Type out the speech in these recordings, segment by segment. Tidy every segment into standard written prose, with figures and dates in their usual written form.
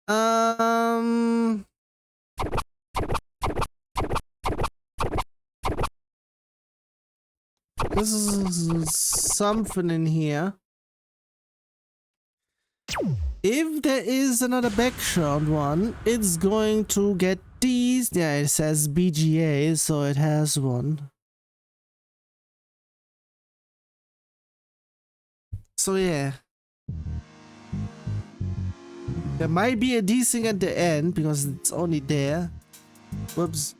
This is something in here. If there is another background one, it's going to get these. Yeah, it says BGA, so it has one. So yeah. There might be a desync at the end because it's only there. Whoops.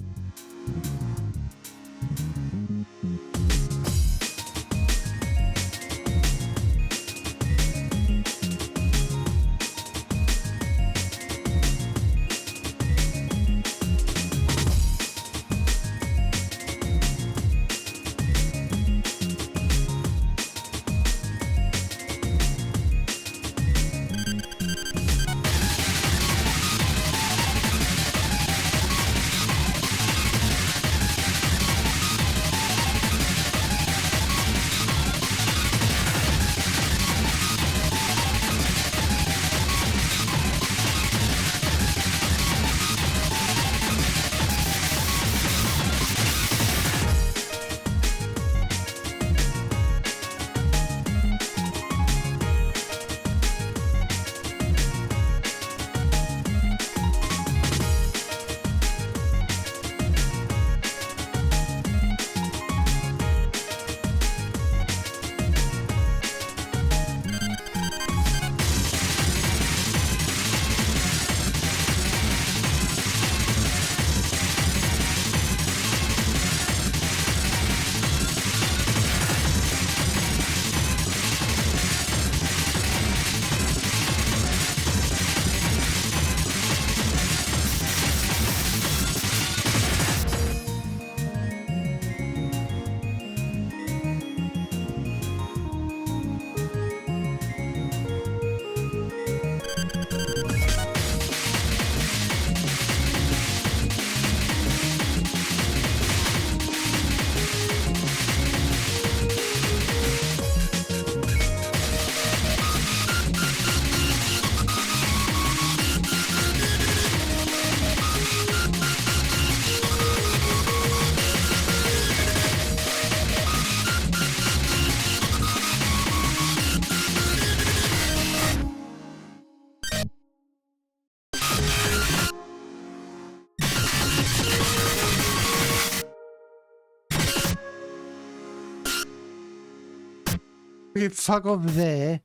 Okay, fuck off there.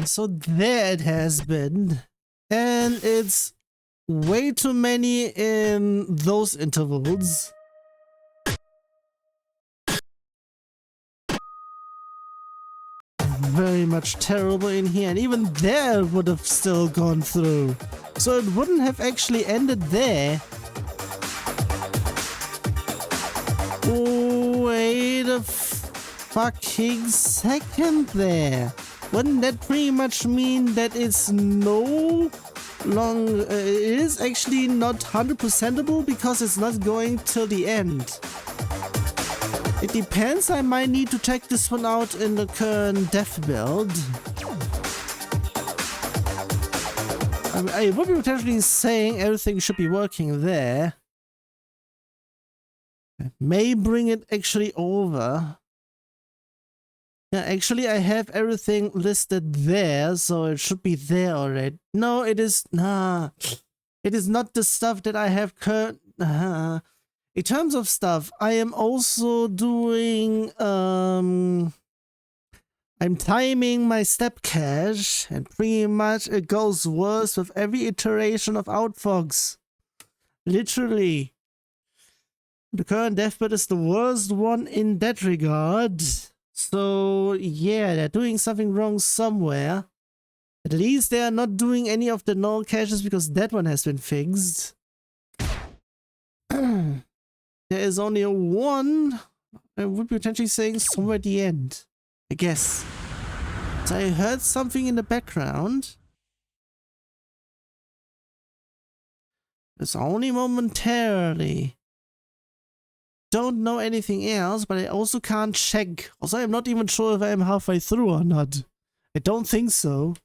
So there it has been. And it's way too many in those intervals. Very much terrible in here, and even there would have still gone through. So it wouldn't have actually ended there. Wait a fucking second there. Wouldn't that pretty much mean that it's no long... it is actually not 100%able because it's not going till the end. It depends, I might need to check this one out in the current dev build. I would be potentially saying everything should be working there. I may bring it actually over. Yeah, actually I have everything listed there, so it should be there already. No, it is... Nah. It is not the stuff that I have current... In terms of stuff, I am also doing... I'm timing my step cache, and pretty much it goes worse with every iteration of Outfox. Literally. The current dev build is the worst one in that regard. So, yeah, they're doing something wrong somewhere. At least they are not doing any of the null caches because that one has been fixed. There is only one, I would be potentially saying somewhere at the end, I guess. So I heard something in the background. It's only momentarily. Don't know anything else, but I also can't check. Also, I'm not even sure if I'm halfway through or not. I don't think so.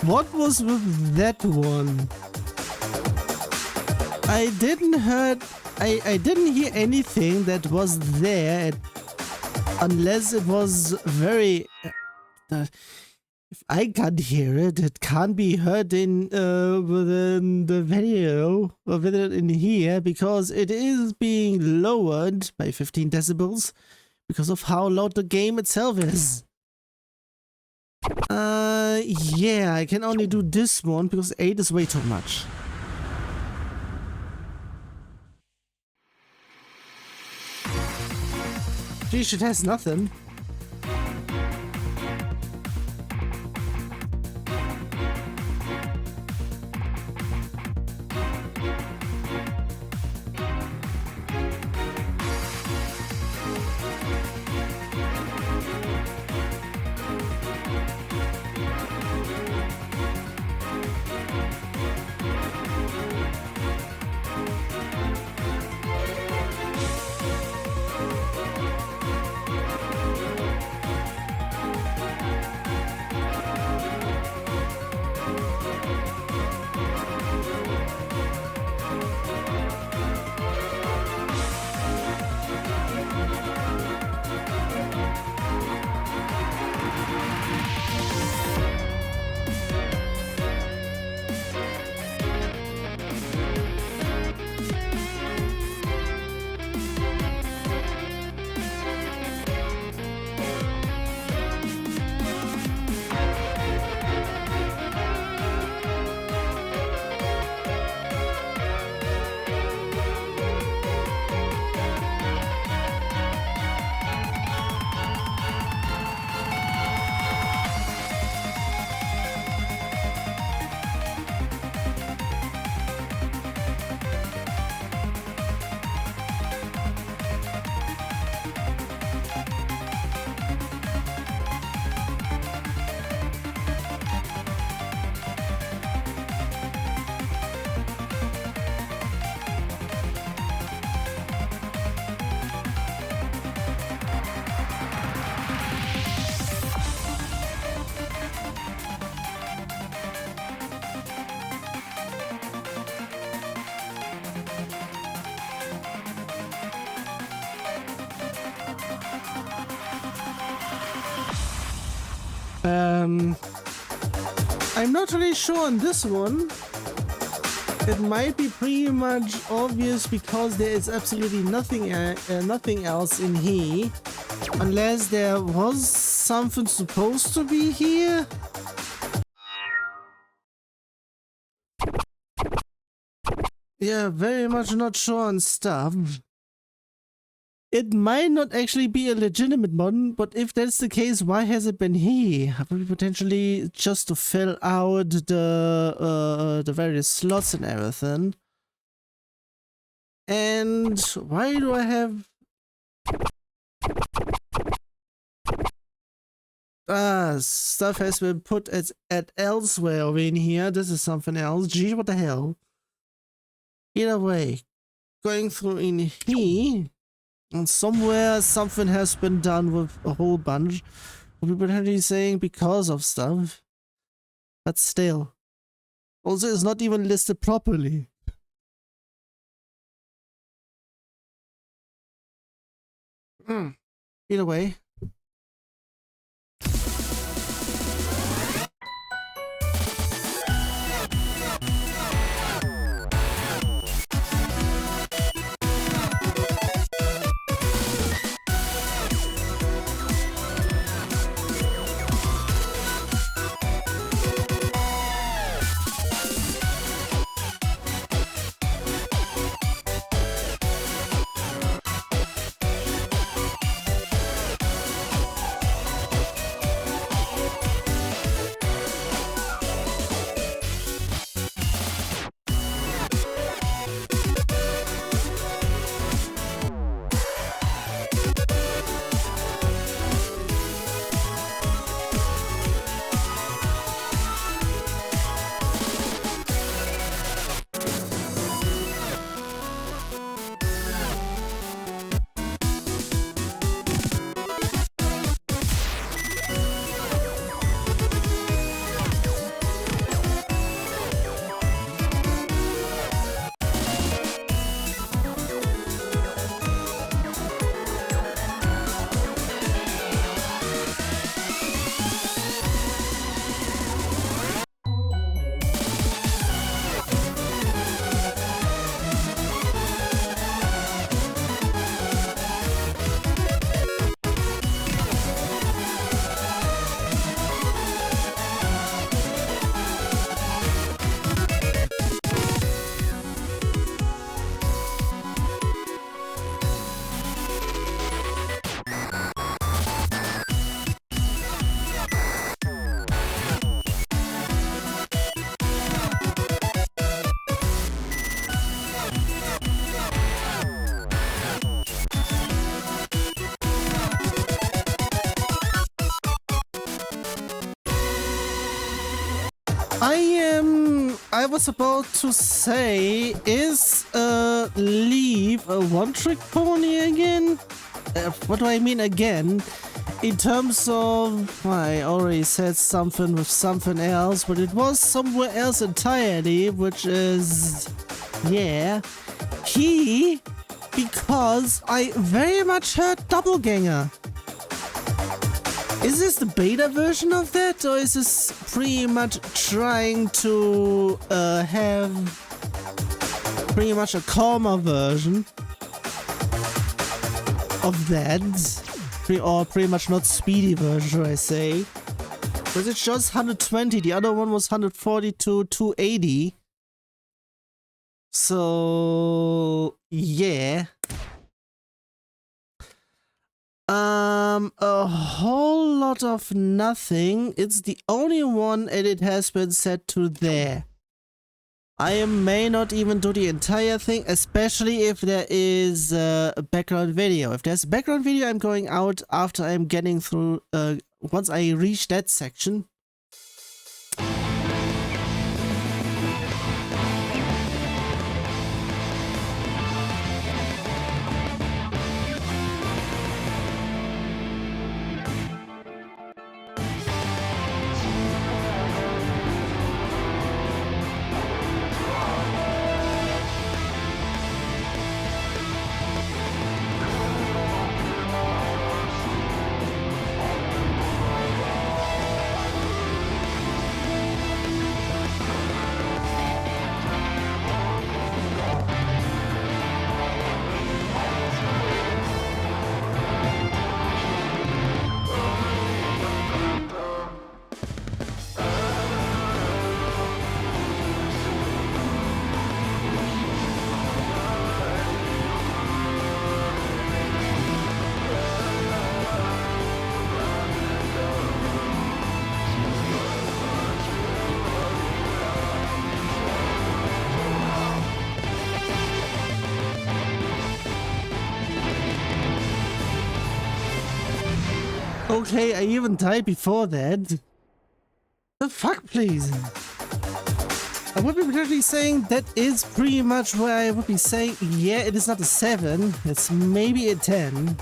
What was with that one? I didn't hear anything that was there unless it was very... if I can't hear it, it can't be heard in within the video or within in here because it is being lowered by 15 decibels because of how loud the game itself is. Yeah, I can only do this one because 8 is way too much. Geez, it has nothing. I'm not really sure on this one. It might be pretty much obvious because there is absolutely nothing else in here. Unless there was something supposed to be here. Yeah, very much not sure on stuff. It might not actually be a legitimate one, but if that's the case, why has it been here? Probably potentially just to fill out the various slots and everything. And why do I have... stuff has been put at elsewhere over in here. This is something else. Gee, what the hell? Either way, going through in here... And somewhere something has been done with a whole bunch. We're potentially saying because of stuff. But still. Also, it's not even listed properly. Either way. I was about to say, is Leave a one-trick pony again? What do I mean again? In terms of... I already said something with something else, but it was somewhere else entirely, which is... yeah. He... because I very much heard Doppelganger. Is this the beta version of that, or is this pretty much trying to have pretty much a calmer version of that? Or pretty much not speedy version, should I say? Because it's just 120, the other one was 140 to 280. So, yeah. A whole lot of nothing. It's the only one and it has been set to there. I may not even do the entire thing, especially if there is a background video. If there's a background video, I'm going out after I'm getting through, once I reach that section. Okay, I even died before that. The fuck, please? I would be literally saying that is pretty much where I would be saying, yeah, it is not a 7, it's maybe a 10.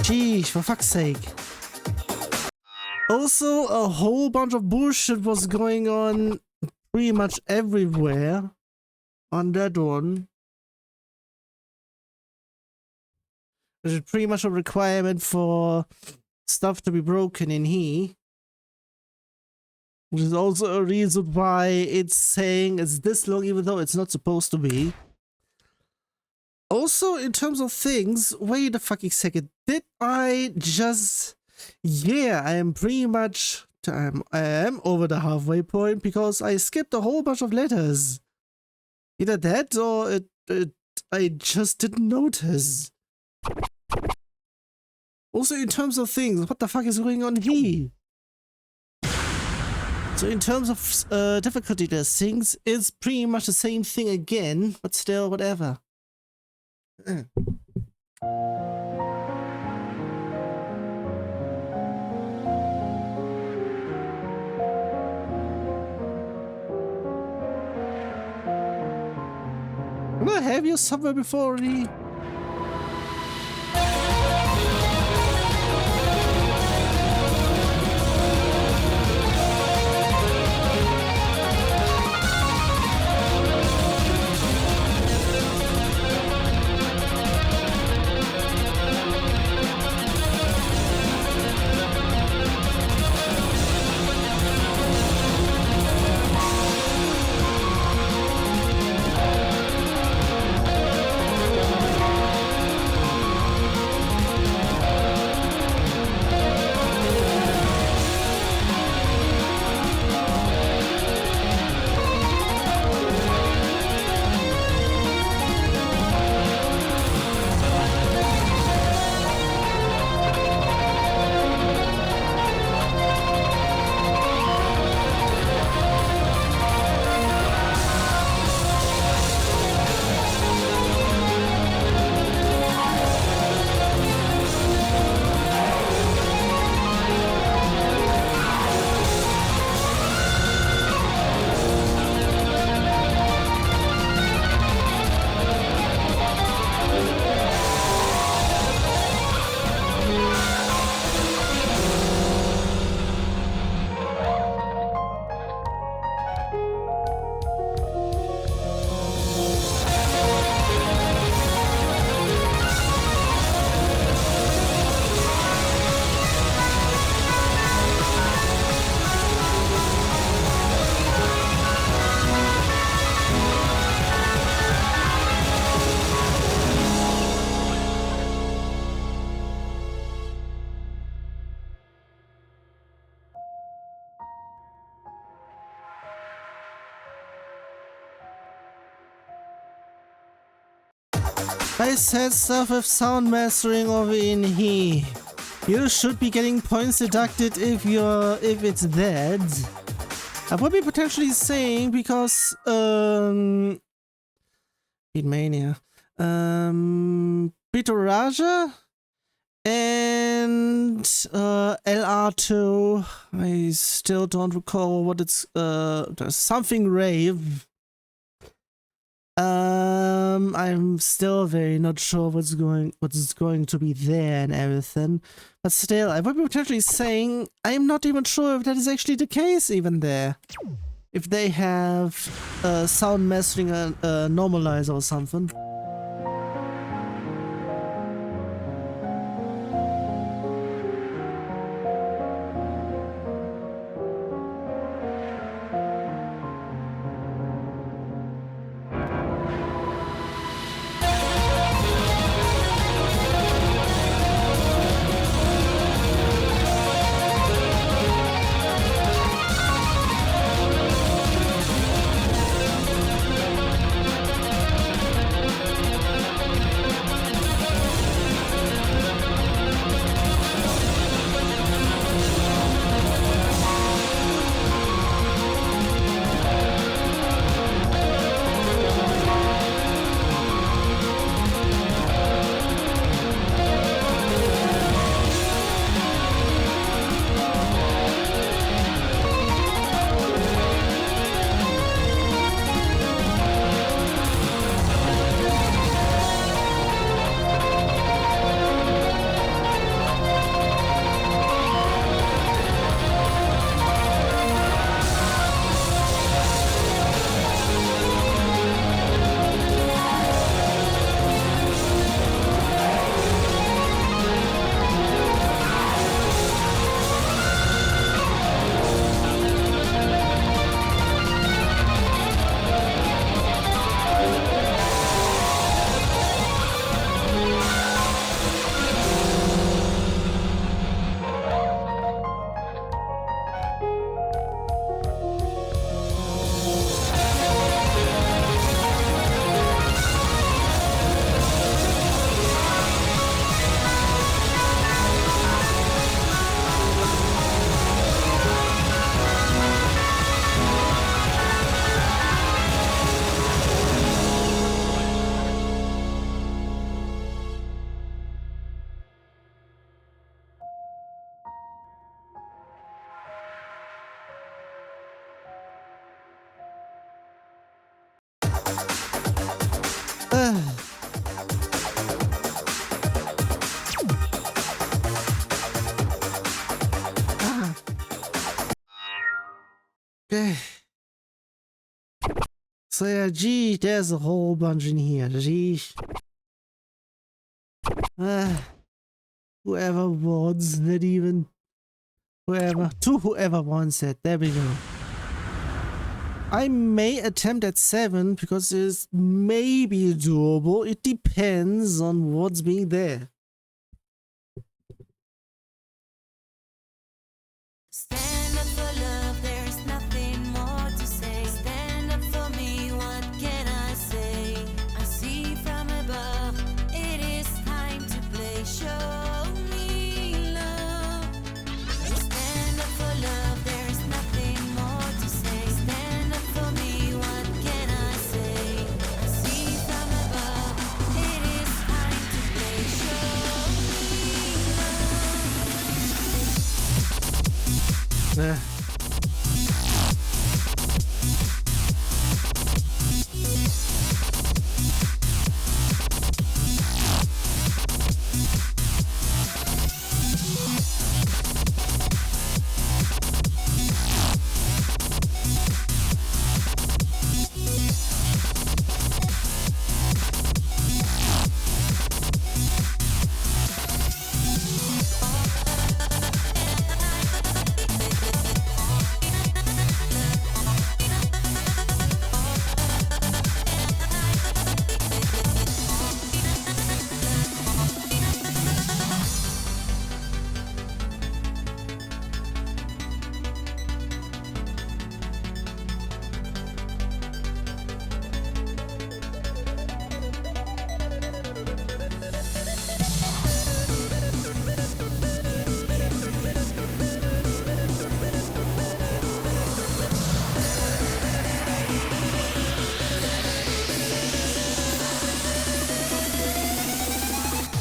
Jeez, for fuck's sake. Also, a whole bunch of bullshit was going on pretty much everywhere on that one. There's pretty much a requirement for stuff to be broken in here. Which is also a reason why it's saying it's this long even though it's not supposed to be. Also, in terms of things, wait a fucking second. Did I just... yeah, I am pretty much... I am over the halfway point because I skipped a whole bunch of letters. Either that or I just didn't notice. Also, in terms of things, what the fuck is going on here? So in terms of difficulty things, it's pretty much the same thing again, but still, whatever. I'm gonna have you somewhere before already. I said stuff with sound mastering over in here. You should be getting points deducted if it's that. I would be potentially saying because Beatmania. Bitaraja and LR2. I still don't recall what it's there's something rave. I'm still very not sure what's going to be there and everything. But still, I would be potentially saying I'm not even sure if that is actually the case even there. If they have sound mastering a normalizer or something. Okay. So yeah, gee, there's a whole bunch in here. Gee. Whoever wants, not even whoever wants it. There we go. I may attempt at 7 because it's maybe doable. It depends on what's being there. Stand up for love, there's nothing more to say. Stand up for me, what can I say? I see from above, it is time to play. Show me love. Stand up for love, there's nothing more to say. Stand up for me, what can I say? I see from above, it is time to play. Show me love.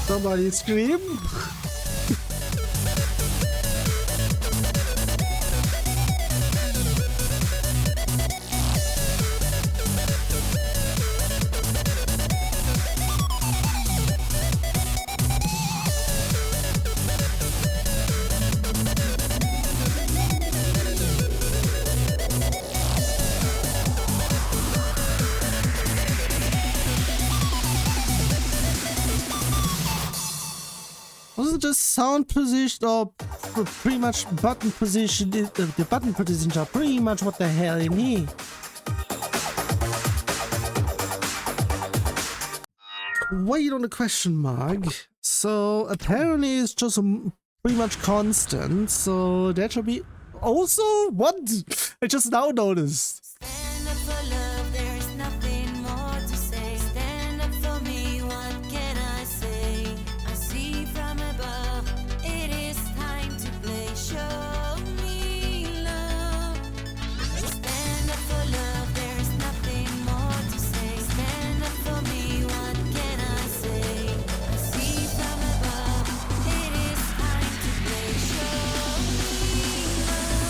Somebody scream. Was it just sound position or pretty much button position? The button positions are pretty much what the hell in here. Wait on the question mark. So apparently it's just pretty much constant. So that should be also what? I just now noticed. Stand up for love, there is nothing more to say. Stand up for me, what can I say? I see from above, it is time to play. Show me love. Stand up for love, there is nothing more to say. Stand up for me, what can I say? I see from above, it is time to play. Show me love.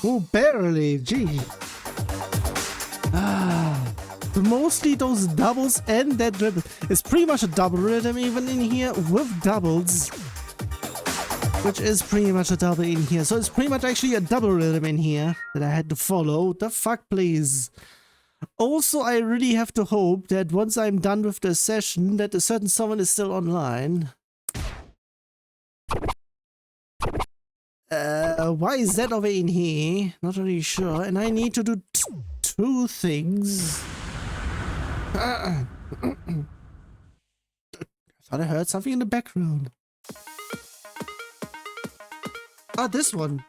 Oh, barely. Gee. Mostly those doubles and that dribble. It's pretty much a double rhythm even in here with doubles. Which is pretty much a double in here. So it's pretty much actually a double rhythm in here that I had to follow. The fuck, please. Also, I really have to hope that once I'm done with the session, that a certain someone is still online. Why is that over in here? Not really sure. And I need to do two things. I thought I heard something in the background. Ah, this one.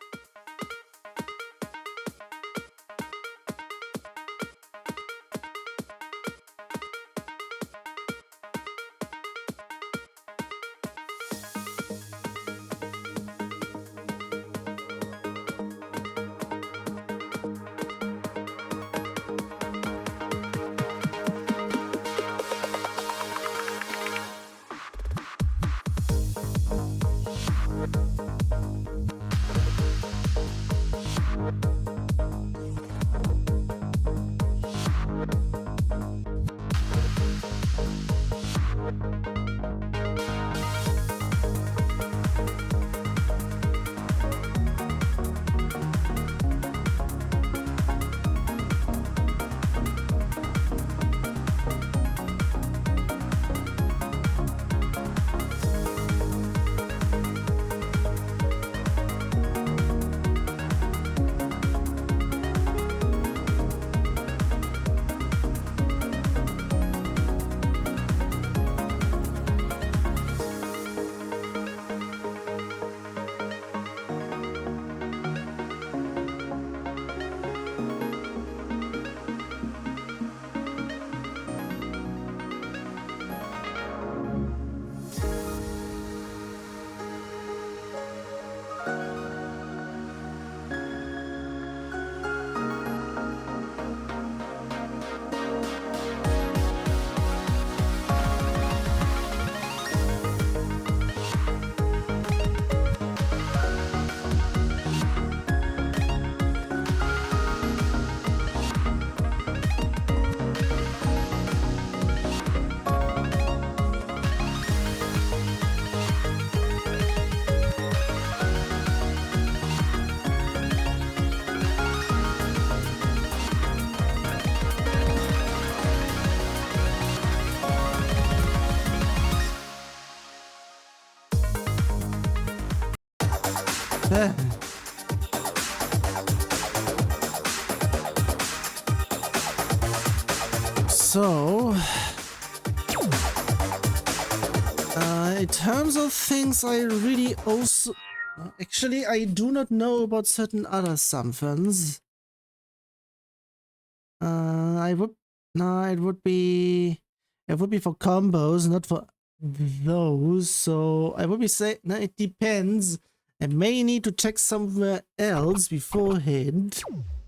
So, in terms of things, I really also... Actually, I do not know about certain other somethings. I would... No, it would be for combos, not for those. So, I would be saying... No, it depends. I may need to check somewhere else beforehand.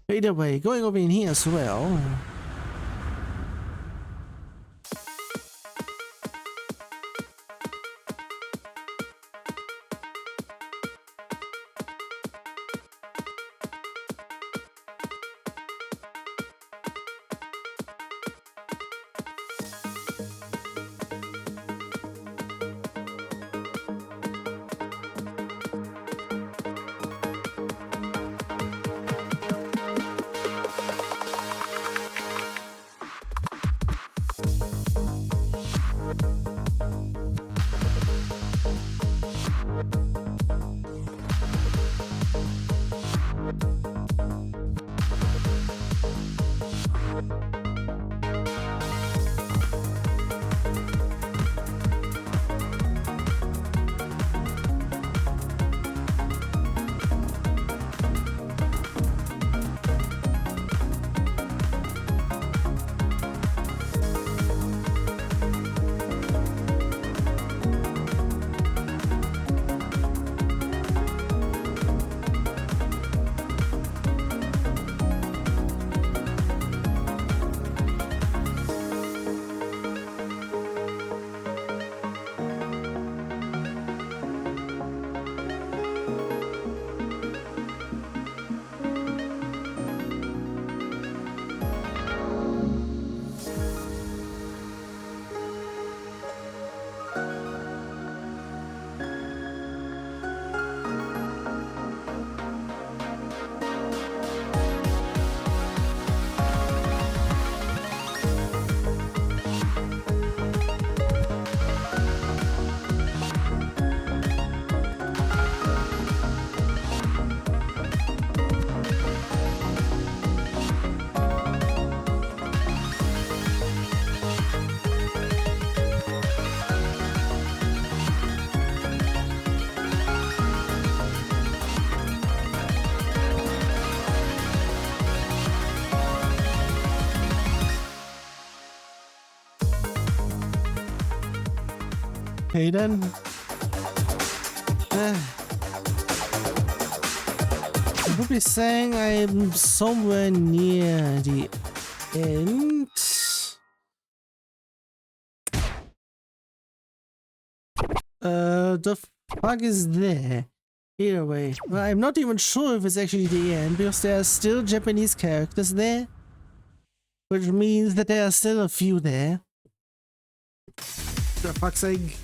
Either way, going over in here as well. Okay then. I would be saying I'm somewhere near the end. The fuck is there? Either way, well, I'm not even sure if it's actually the end because there are still Japanese characters there, which means that there are still a few there. For fuck's sake.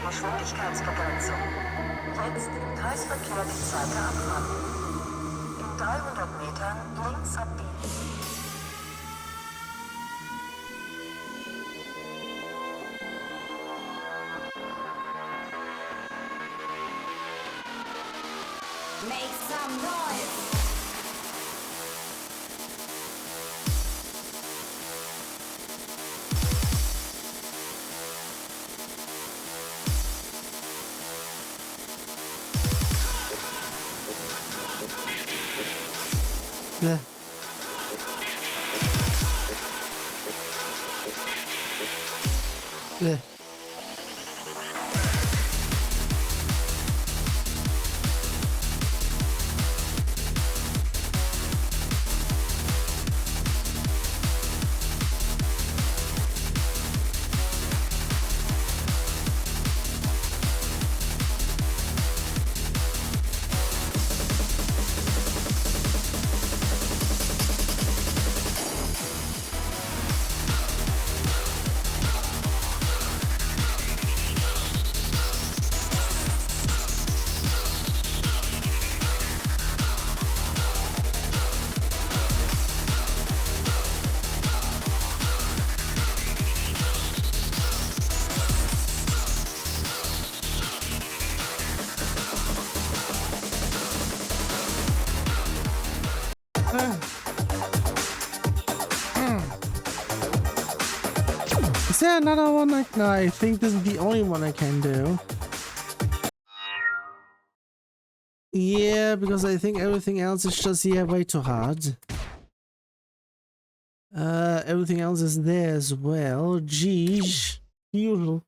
Geschwindigkeitsbegrenzung. Jetzt im Kreisverkehr die zweite Abfahrt. In 300 Metern links abbiegen. Make some noise. Eh. Is there another one? Like, no, I think this is the only one I can do. Yeah, because I think everything else is just, yeah, way too hard. Everything else is there as well. Geez, usual.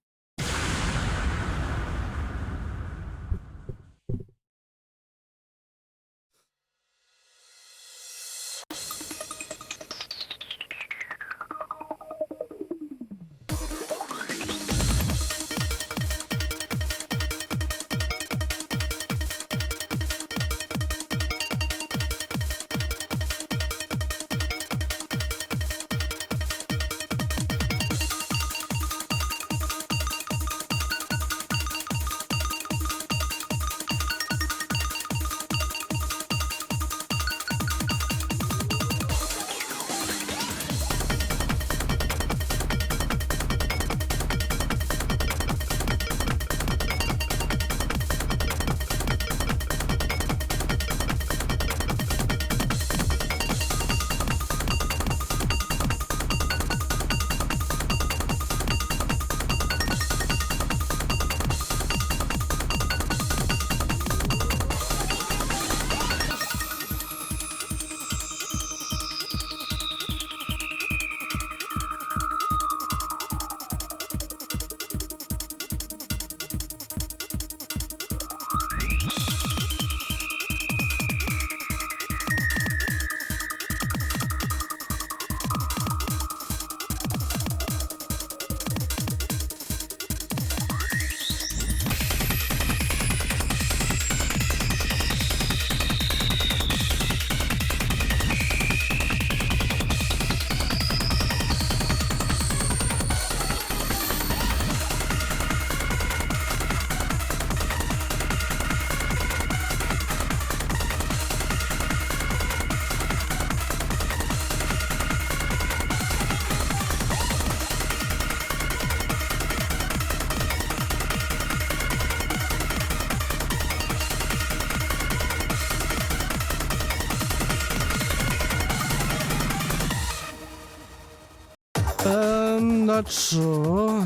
Not sure.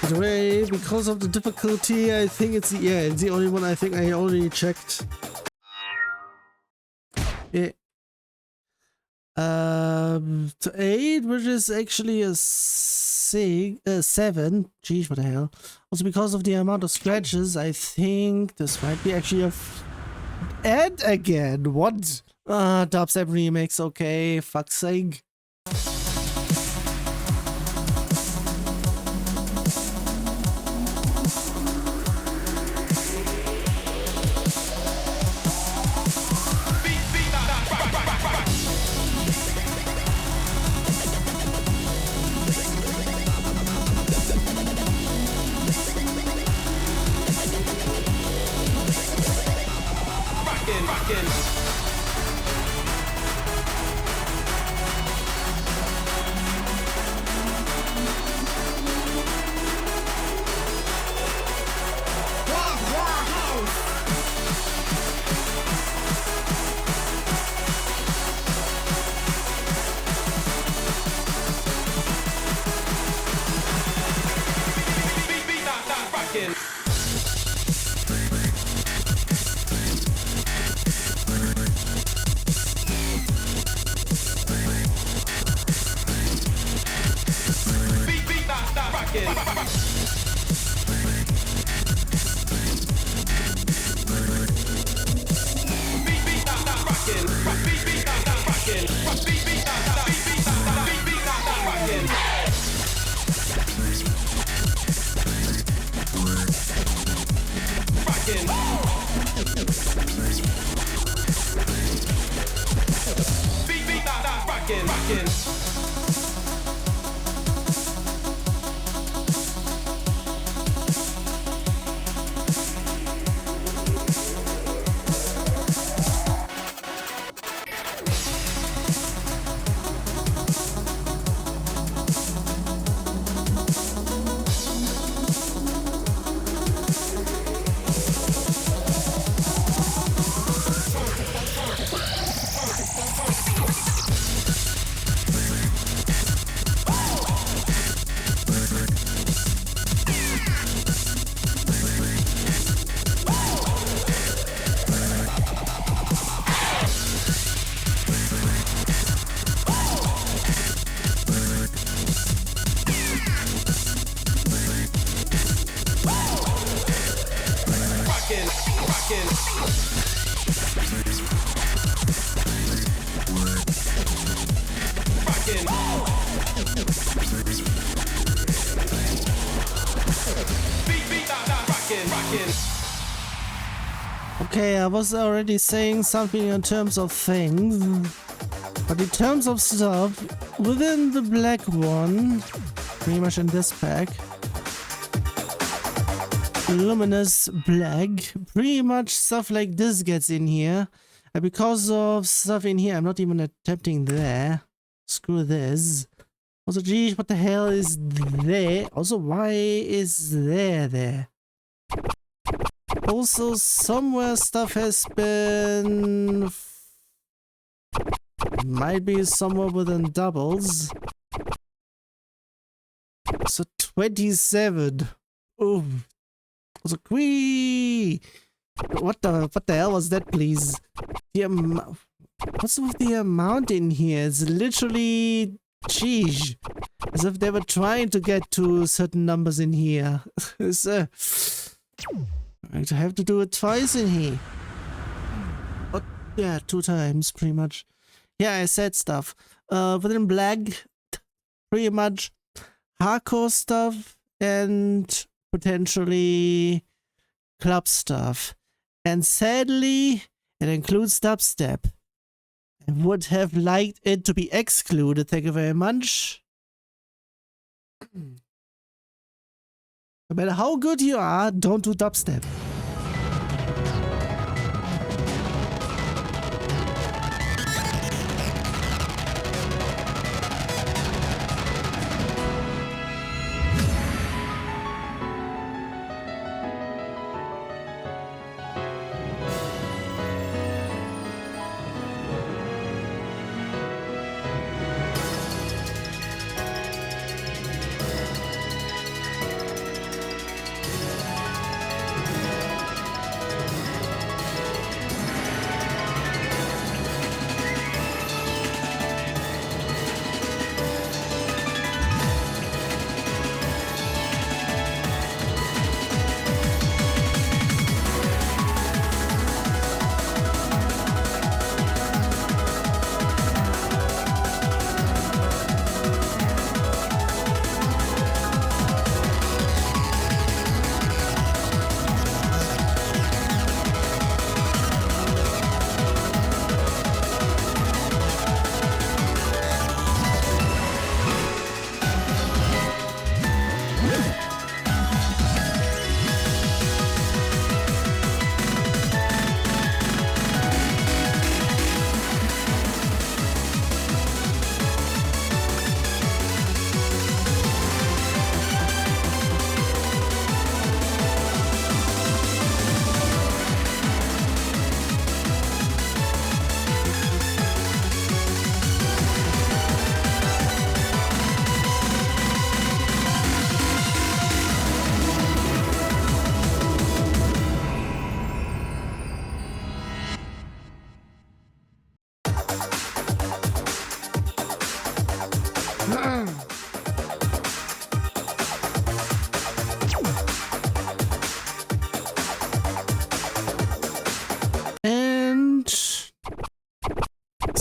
By the way, because of the difficulty, I think it's it's the only one I think I already checked. Yeah. To 8, which is actually a 7. Jeez, what the hell? Also, because of the amount of scratches, I think this might be actually a and again. What? Dubstep remix. Okay, fuck's sake. Okay, I was already saying something in terms of things, but in terms of stuff, within the black one, pretty much in this pack, Luminous Black, pretty much stuff like this gets in here, and because of stuff in here, I'm not even attempting there. Screw this. Also, geez, what the hell is there? Also, why is there? Also, somewhere stuff has been... Might be somewhere within doubles. So 27. Oh. Also, what the hell was that, please? What's with the amount in here? It's literally... Sheesh. As if they were trying to get to certain numbers in here. It's, I have to do it twice in here. But yeah, 2 times pretty much. Yeah, I said stuff. Within black, pretty much hardcore stuff and potentially club stuff. And sadly, it includes dubstep. I would have liked it to be excluded, thank you very much. No matter how good you are, don't do dubstep.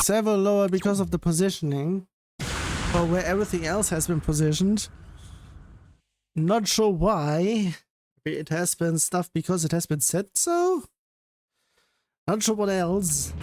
Several lower because of the positioning, or where everything else has been positioned. Not sure why. Maybe it has been stuff because it has been said so. Not sure what else.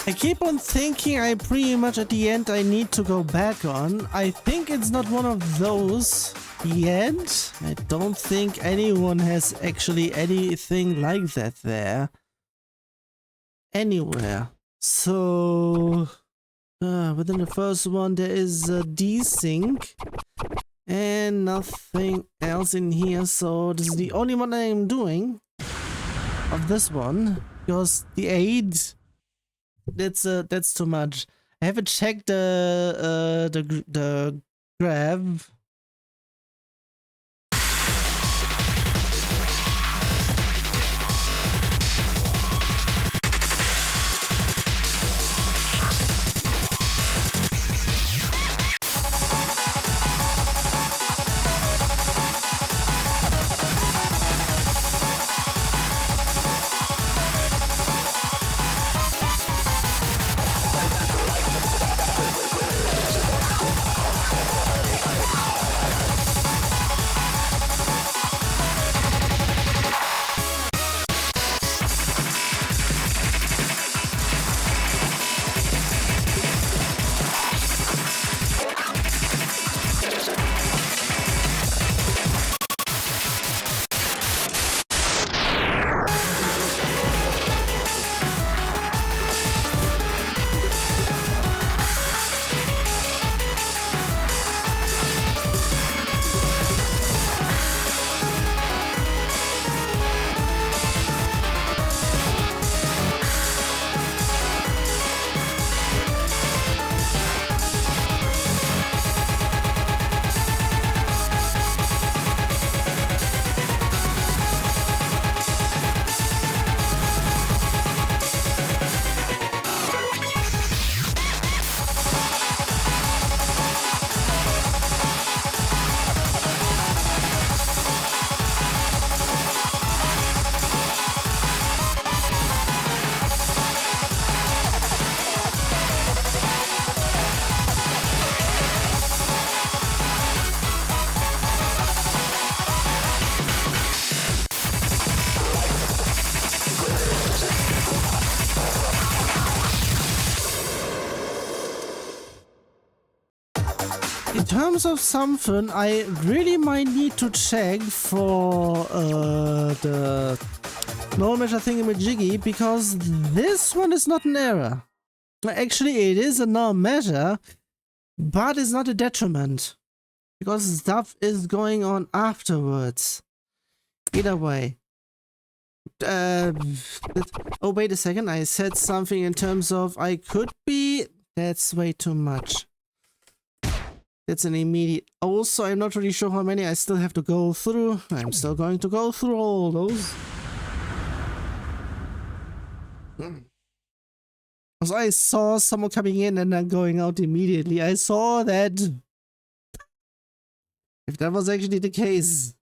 I keep on thinking I pretty much at the end I need to go back on. I think it's not one of those yet. I don't think anyone has actually anything like that there. Anywhere. So... within the first one there is a desync. And nothing else in here, so this is the only one I am doing. Of this one. Because the 8... That's too much. I haven't checked the grab. In terms of something, I really might need to check for the null measure thingamajiggy, because this one is not an error. Actually, it is a null measure, but it's not a detriment, because stuff is going on afterwards. Either way. Oh, wait a second. I said something in terms of I could be. That's way too much. That's an immediate. Also, I'm not really sure how many I still have to go through. I'm still going to go through all those. Because I saw someone coming in and then going out immediately. I saw that. If that was actually the case.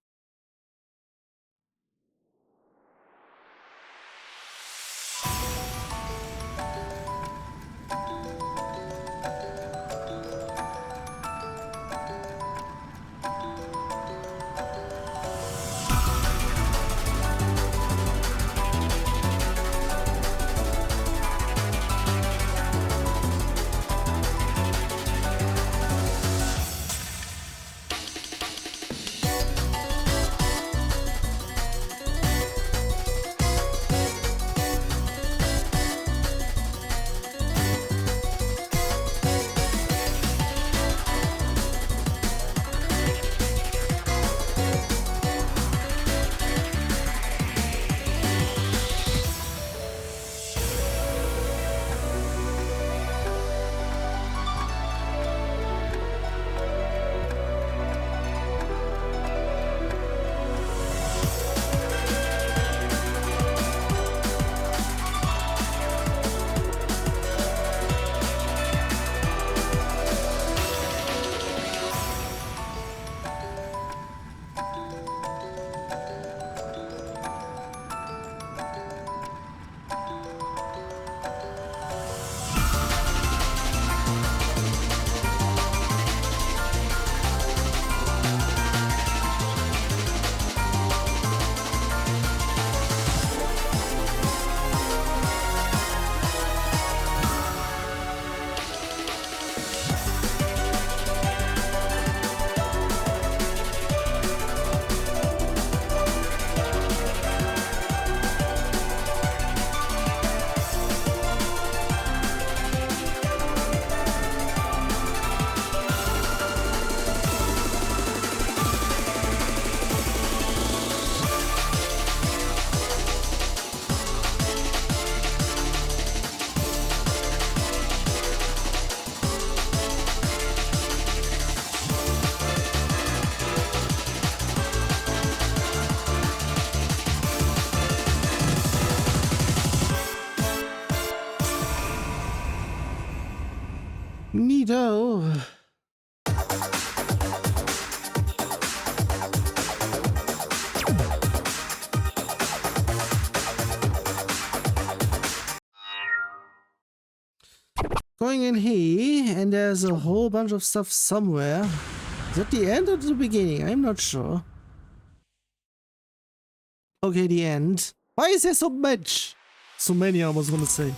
Righty-do. Going in here, and there's a whole bunch of stuff somewhere. Is that the end or the beginning? I'm not sure. Okay, the end. Why is there so much? So many, I was gonna say.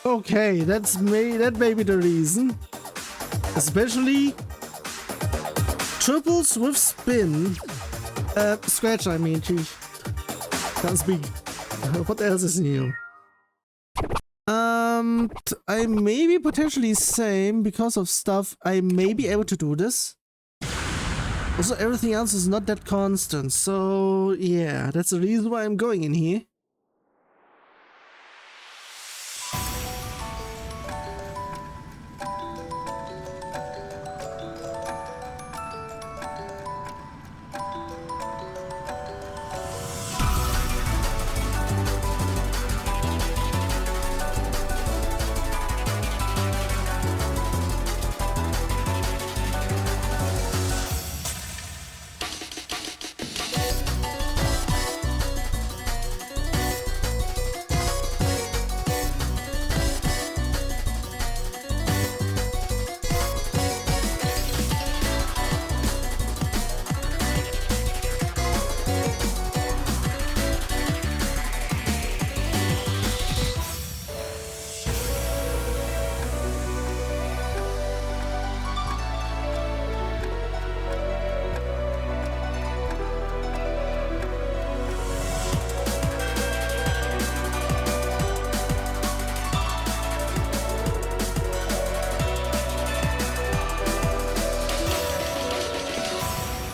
Okay, that may be the reason. Especially triples with spin. Scratch, I mean, gee. Can't speak. What else is new? I may be potentially same because of stuff. I may be able to do this. Also, everything else is not that constant. So, yeah, that's the reason why I'm going in here.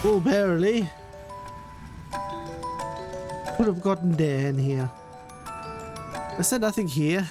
Oh, barely. Could have gotten there in here. Is there nothing here?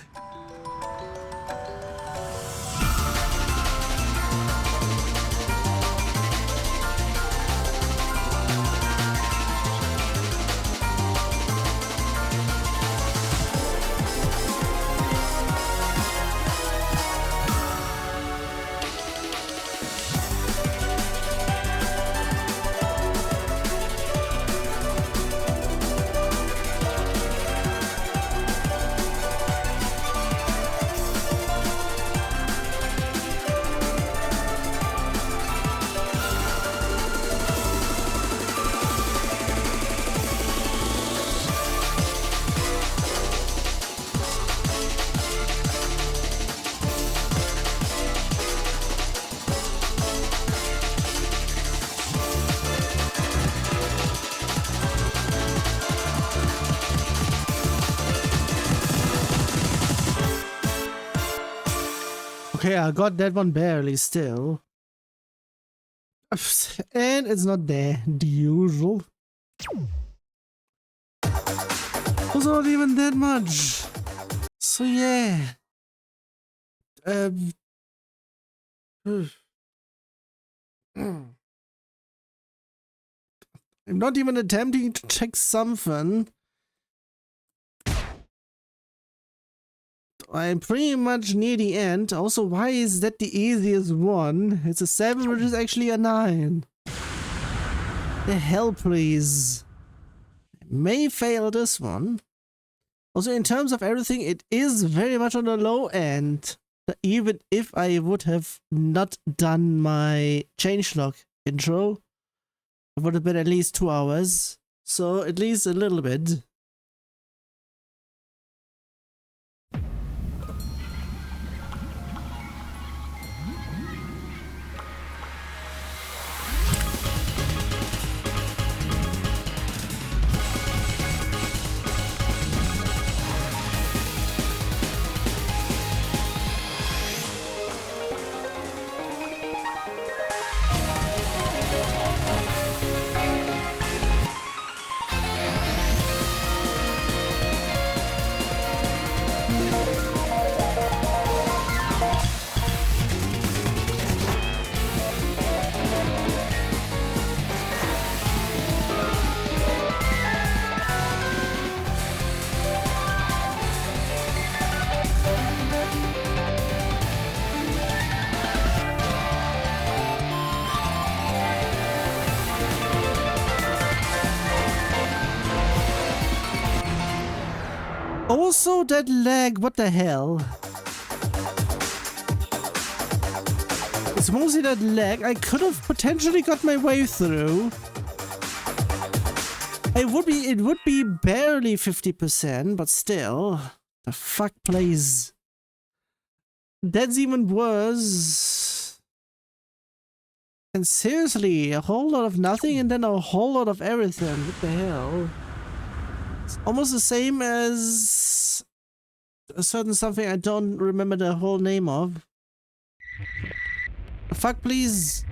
Okay, I got that one barely still. And it's not there, the usual. Also not even that much. So yeah. I'm not even attempting to check something. I'm pretty much near the end. Also, why is that the easiest one? It's a 7, which is actually a 9. The hell, please. I may fail this one. Also, in terms of everything, it is very much on the low end. Even if I would have not done my changelog intro, it would have been at least 2 hours. So, at least a little bit. Also, that lag, what the hell? It's mostly that lag. I could have potentially got my way through. It would be barely 50%, but still. The fuck, please. That's even worse. And seriously, a whole lot of nothing and then a whole lot of everything. What the hell? It's almost the same as a certain something I don't remember the whole name of. Fuck, please.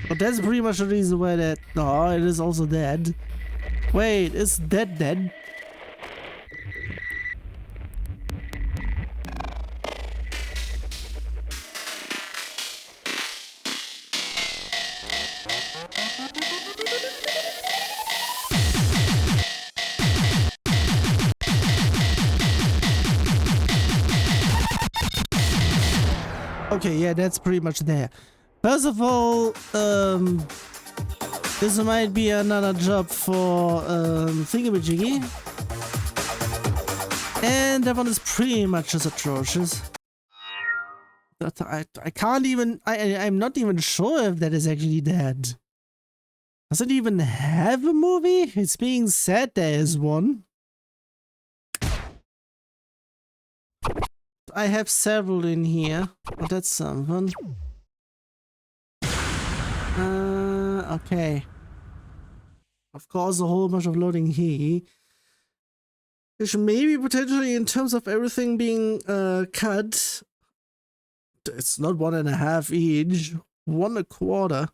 But that's pretty much the reason why that... No, it is also dead. Wait, is that dead? Okay, yeah, that's pretty much there. First of all, this might be another job for Thingamajiggy. And that one is pretty much just atrocious. I can't even... I'm not even sure if that is actually dead. Does it even have a movie? It's being said there is one. I have several in here. Oh, that's something. Okay. Of course, a whole bunch of loading here. Which maybe potentially in terms of everything being cut, it's not 1.5 each, 1.25.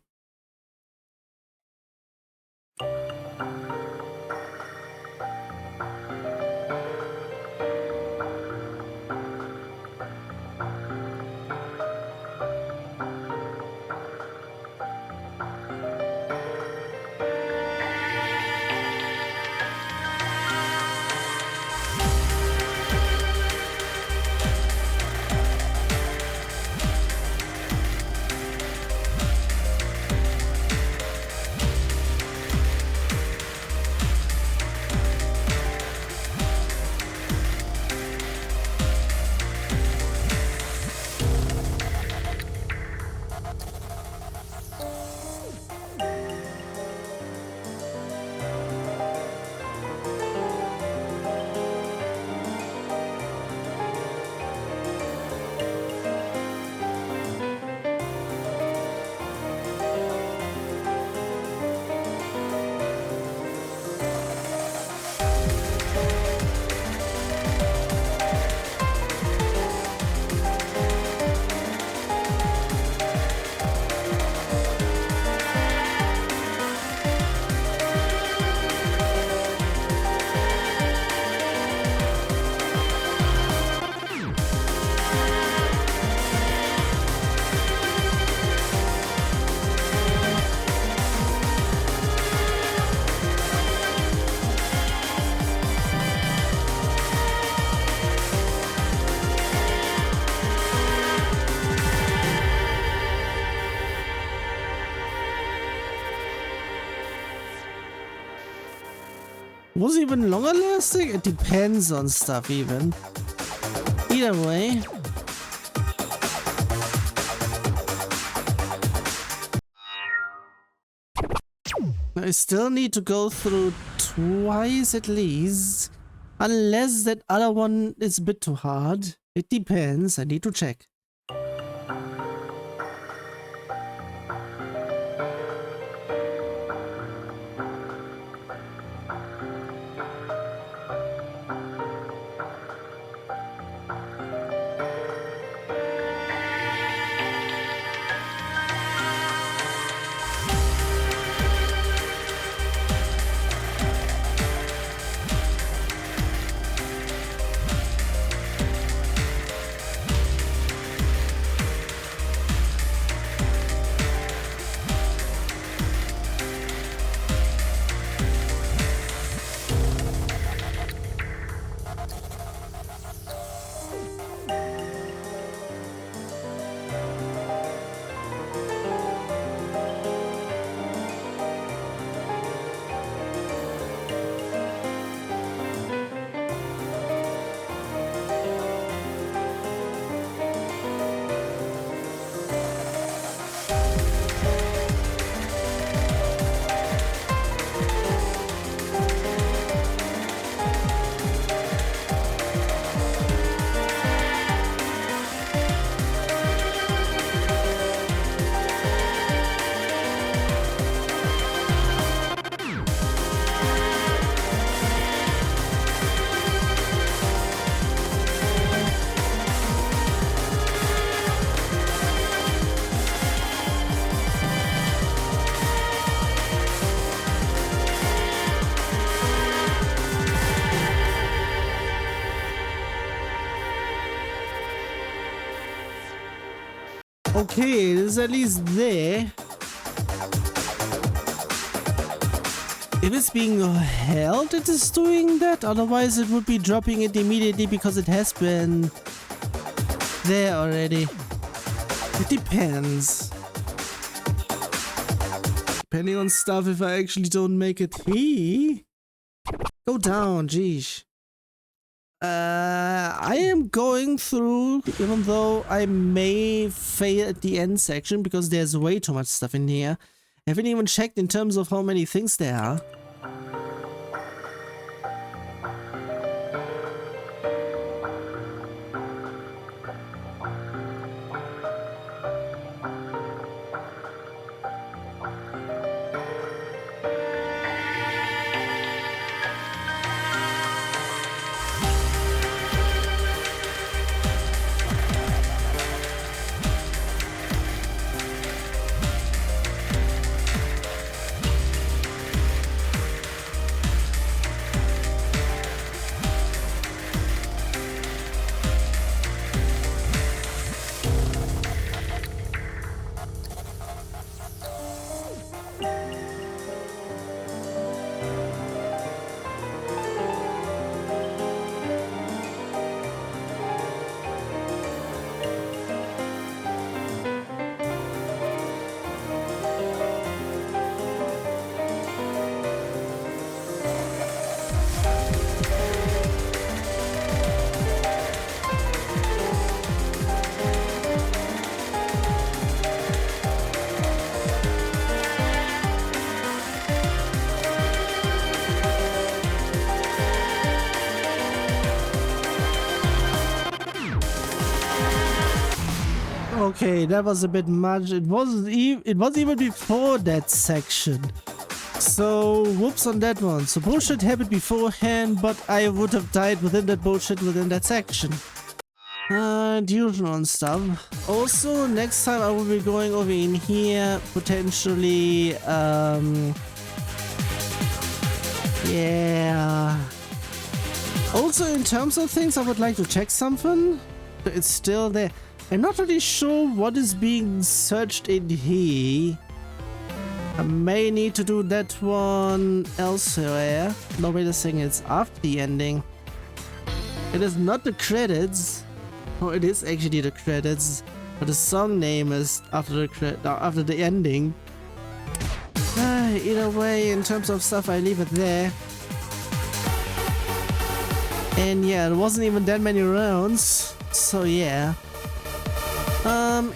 Was it even longer lasting? It depends on stuff even. Either way. I still need to go through twice at least. Unless that other one is a bit too hard. It depends. I need to check. Okay, it is at least there. If it's being held, it is doing that. Otherwise, it would be dropping it immediately because it has been there already. It depends. Depending on stuff, if I actually don't make it. Hey, go down, geez. I am going through, even though I may fail at the end section because there's way too much stuff in here. I haven't even checked in terms of how many things there are. Okay, that was a bit much. It was even before that section. So, whoops on that one. So bullshit happened beforehand, but I would have died within that bullshit within that section. Usual and stuff. Also, next time I will be going over in here, potentially, yeah. Also, in terms of things, I would like to check something. It's still there. I'm not really sure what is being searched in here. I may need to do that one elsewhere. No, wait a second, it's after the ending. It is not the credits. Oh, it is actually the credits. But the song name is after the ending. Either way, in terms of stuff, I leave it there. And yeah, it wasn't even that many rounds, so yeah.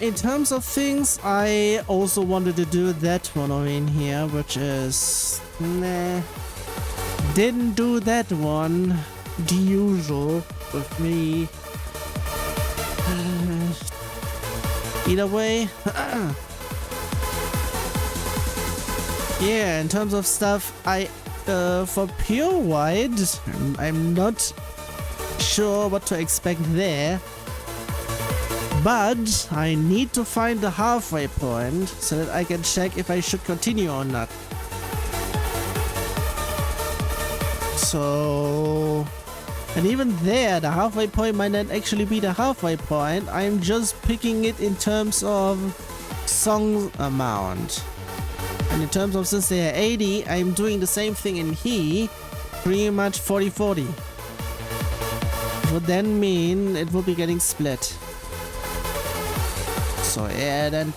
In terms of things, I also wanted to do that one over in here, which is... Nah. Didn't do that one. The usual with me. Either way. Yeah, in terms of stuff, for pure white, I'm not sure what to expect there. But I need to find the halfway point so that I can check if I should continue or not. So... And even there, the halfway point might not actually be the halfway point. I'm just picking it in terms of song amount. And in terms of since they are 80, I'm doing the same thing in he, pretty much 40-40. It would then mean it will be getting split. So yeah, then